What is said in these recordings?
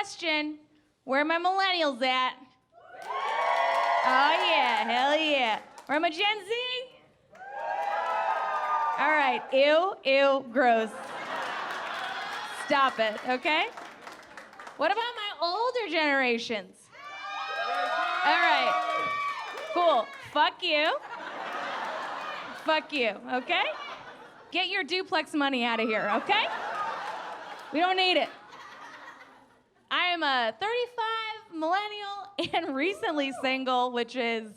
question. Where are my millennials at? Oh yeah, hell yeah. Where are my Gen Z? All right, ew, gross. Stop it, okay? What about my older generations? All right, cool. Fuck you, okay? Get your duplex money out of here, okay? We don't need it. I am a 35 millennial and recently single, which is,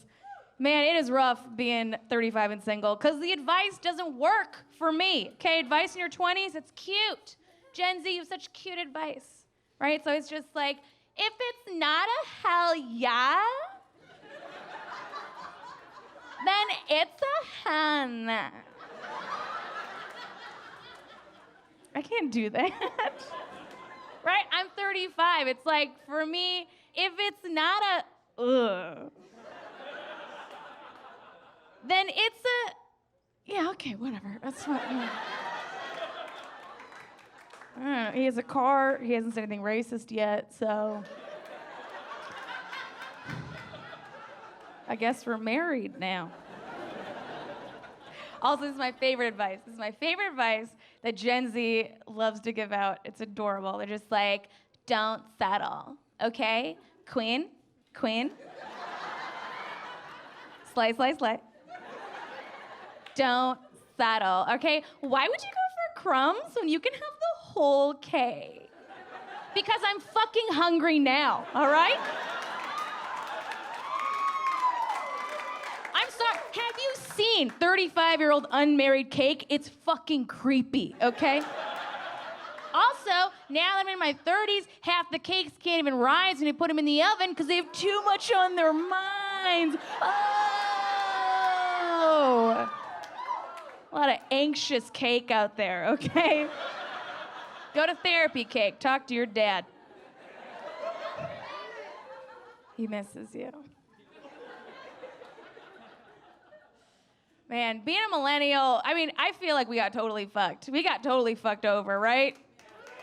man, it is rough being 35 and single because the advice doesn't work for me. Okay, advice in your 20s, it's cute. Gen Z, you have such cute advice, right? So it's just like, if it's not a hell yeah, then it's a hun. I can't do that. Right? I'm 35. It's like, for me, if it's not a ugh, then it's a, yeah, okay, whatever. That's fine. Yeah. I don't know. He has a car. He hasn't said anything racist yet, so I guess we're married now. Also, this is my favorite advice. This is my favorite advice that Gen Z loves to give out. It's adorable. They're just like, don't settle, okay? Queen. Slay. Don't settle, okay? Why would you go for crumbs when you can have the whole cake? Because I'm fucking hungry now, all right? I'm sorry, have you seen 35-year-old unmarried cake? It's fucking creepy, okay? Also, now that I'm in my 30s, half the cakes can't even rise when you put them in the oven because they have too much on their minds. Oh. A lot of anxious cake out there, okay? Go to therapy, cake. Talk to your dad. He misses you. Man, being a millennial, I mean, I feel like we got totally fucked. We got totally fucked over, right?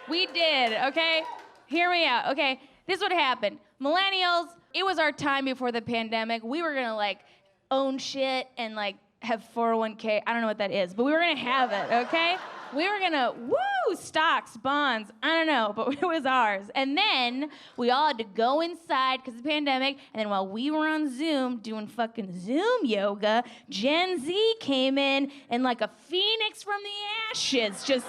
We did, okay? Hear me out, okay? This is what happened. Millennials, it was our time before the pandemic. We were gonna, like, own shit and, like, have 401k. I don't know what that is, but we were gonna have it, okay? We were gonna, stocks, bonds, I don't know, but it was ours. And then we all had to go inside because of the pandemic, and then while we were on Zoom doing fucking Zoom yoga, Gen Z came in and like a phoenix from the ashes just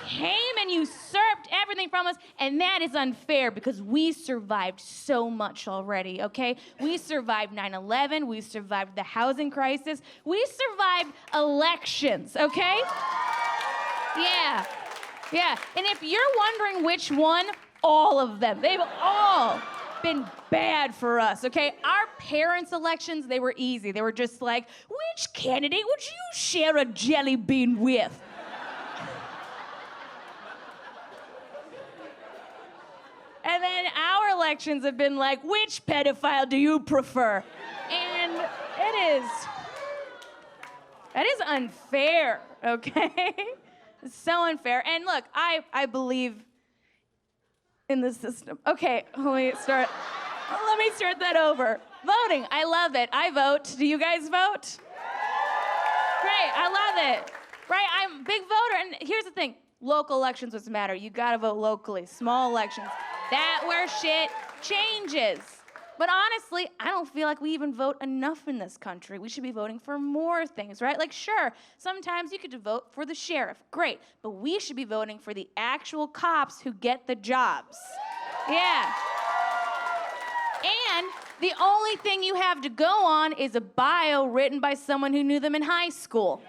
came and usurped everything from us, and that is unfair because we survived so much already, okay? We survived 9/11, we survived the housing crisis, we survived elections, okay? Yeah, and if you're wondering which one, all of them. They've all been bad for us, okay? Our parents' elections, they were easy. They were just like, which candidate would you share a jelly bean with? And then our elections have been like, which pedophile do you prefer? And that is unfair, okay? It's so unfair. And look, I believe in the system. Okay, let me start that over. Voting, I love it. I vote. Do you guys vote? Great, I love it. Right, I'm a big voter, and here's the thing. Local elections what's matter. You gotta vote locally, small elections. That's where shit changes. But honestly, I don't feel like we even vote enough in this country. We should be voting for more things, right? Like, sure, sometimes you get to vote for the sheriff. Great. But we should be voting for the actual cops who get the jobs. Yeah. And the only thing you have to go on is a bio written by someone who knew them in high school.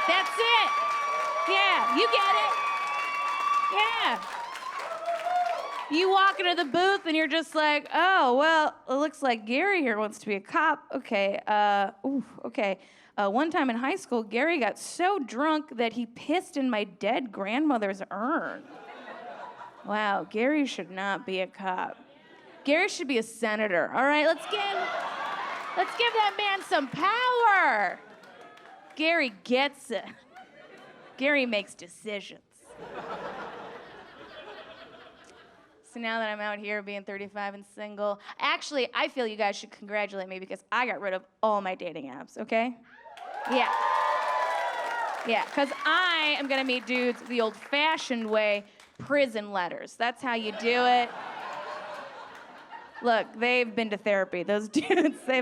That's it. Yeah, you get it. Yeah. You walk into the booth and you're just like, oh, well, it looks like Gary here wants to be a cop. Okay, okay. One time in high school, Gary got so drunk that he pissed in my dead grandmother's urn. Wow, Gary should not be a cop. Gary should be a senator. All right, let's give that man some power. Gary gets it. Gary makes decisions. So now that I'm out here being 35 and single, actually, I feel you guys should congratulate me because I got rid of all my dating apps, okay? Yeah. Yeah, because I am gonna meet dudes the old-fashioned way, prison letters. That's how you do it. Look, they've been to therapy. Those dudes, they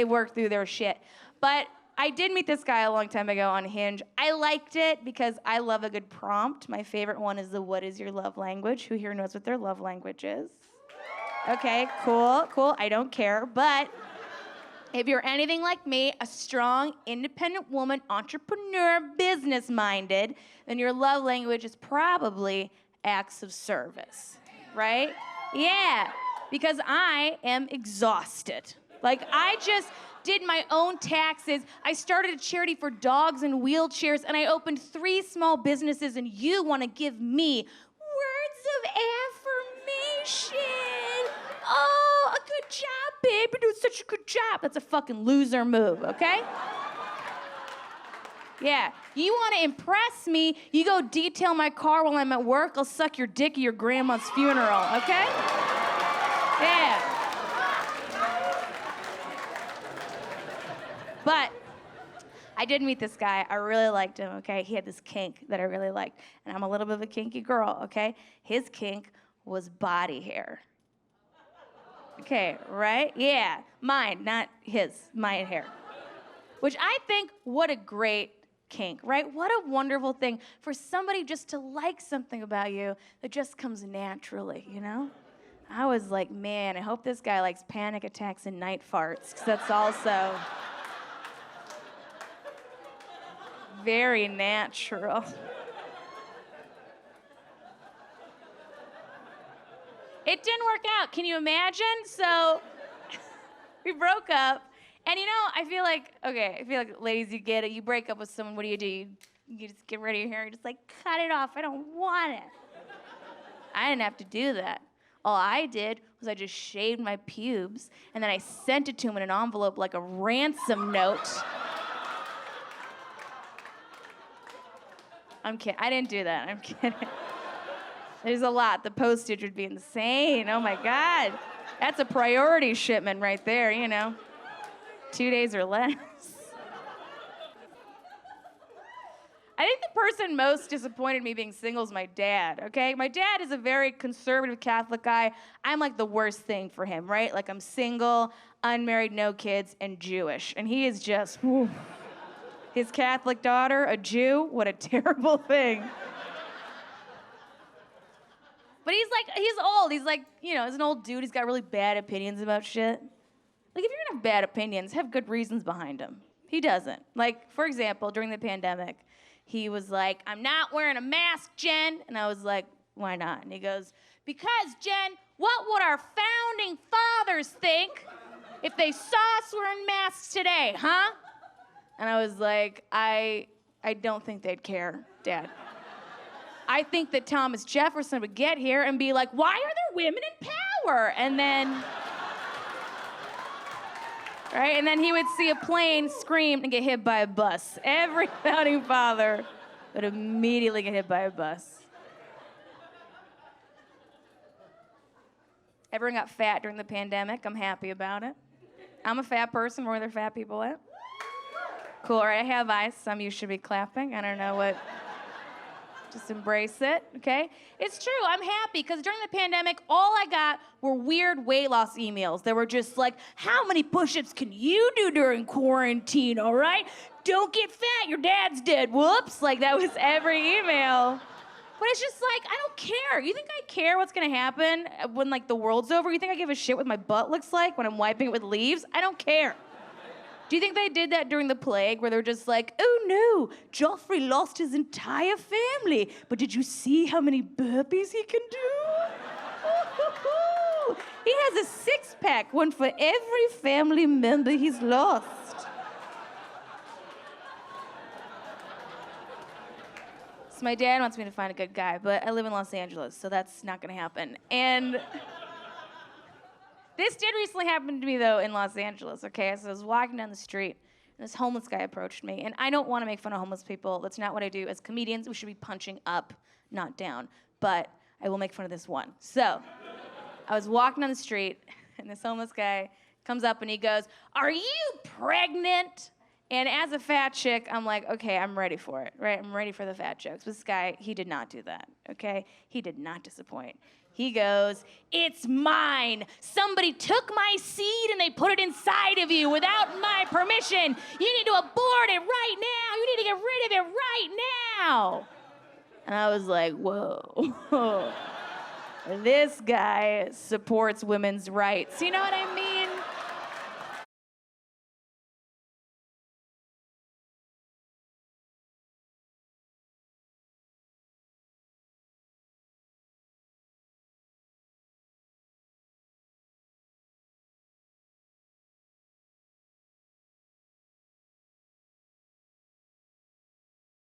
worked through their shit. But I did meet this guy a long time ago on Hinge. I liked it because I love a good prompt. My favorite one is the what is your love language? Who here knows what their love language is? Okay, cool. I don't care. But if you're anything like me, a strong, independent woman, entrepreneur, business-minded, then your love language is probably acts of service, right? Yeah, because I am exhausted. Like, I just did my own taxes. I started a charity for dogs in wheelchairs, and I opened 3 small businesses, and you want to give me words of affirmation. Oh, a good job, babe. You're doing such a good job. That's a fucking loser move, okay? Yeah, you want to impress me, you go detail my car while I'm at work, I'll suck your dick at your grandma's funeral, okay? Yeah. But I did meet this guy. I really liked him, okay? He had this kink that I really liked. And I'm a little bit of a kinky girl, okay? His kink was body hair. Okay, right? Yeah, mine, not his, my hair. Which I think, what a great kink, right? What a wonderful thing for somebody just to like something about you that just comes naturally, you know? I was like, man, I hope this guy likes panic attacks and night farts, because that's also very natural. It didn't work out. Can you imagine? So we broke up. And you know, I feel like ladies, you get it. You break up with someone, what do? You just get rid of your hair. You just like, cut it off. I don't want it. I didn't have to do that. All I did was I just shaved my pubes, and then I sent it to him in an envelope like a ransom note. I'm kidding. I didn't do that. I'm kidding. There's a lot. The postage would be insane. Oh my God. That's a priority shipment right there, you know. 2 days or less. I think the person most disappointed me being single is my dad, okay? My dad is a very conservative Catholic guy. I'm like the worst thing for him, right? Like I'm single, unmarried, no kids, and Jewish. And he is just, whew. His Catholic daughter, a Jew, what a terrible thing. But he's old. He's like, you know, he's an old dude. He's got really bad opinions about shit. Like, if you're gonna have bad opinions, have good reasons behind them. He doesn't. Like, for example, during the pandemic, he was like, I'm not wearing a mask, Jen. And I was like, why not? And he goes, because, Jen, what would our founding fathers think if they saw us wearing masks today, huh? And I was like, I don't think they'd care, Dad. I think that Thomas Jefferson would get here and be like, why are there women in power? And then, right? And then he would see a plane, scream, and get hit by a bus. Every founding father would immediately get hit by a bus. Everyone got fat during the pandemic. I'm happy about it. I'm a fat person. Where are there fat people at? Cool, all right, I have eyes. Some of you should be clapping. I don't know what. Just embrace it, okay? It's true, I'm happy, because during the pandemic, all I got were weird weight loss emails. They were just like, how many push-ups can you do during quarantine, all right? Don't get fat, your dad's dead, whoops. Like, that was every email. But it's just like, I don't care. You think I care what's gonna happen when, like, the world's over? You think I give a shit what my butt looks like when I'm wiping it with leaves? I don't care. Do you think they did that during the plague where they're just like, oh no, Joffrey lost his entire family, but did you see how many burpees he can do? He has a 6-pack, one for every family member he's lost. So my dad wants me to find a good guy, but I live in Los Angeles, so that's not gonna happen. And this did recently happen to me, though, in Los Angeles, okay? So I was walking down the street, and this homeless guy approached me. And I don't want to make fun of homeless people. That's not what I do. As comedians, we should be punching up, not down. But I will make fun of this one. So, I was walking on the street, and this homeless guy comes up and he goes, "Are you pregnant?" And as a fat chick, I'm like, okay, I'm ready for it, right? I'm ready for the fat jokes. This guy, he did not do that, okay? He did not disappoint. He goes, "It's mine. Somebody took my seed and they put it inside of you without my permission. You need to abort it right now. You need to get rid of it right now." And I was like, whoa. This guy supports women's rights. You know what I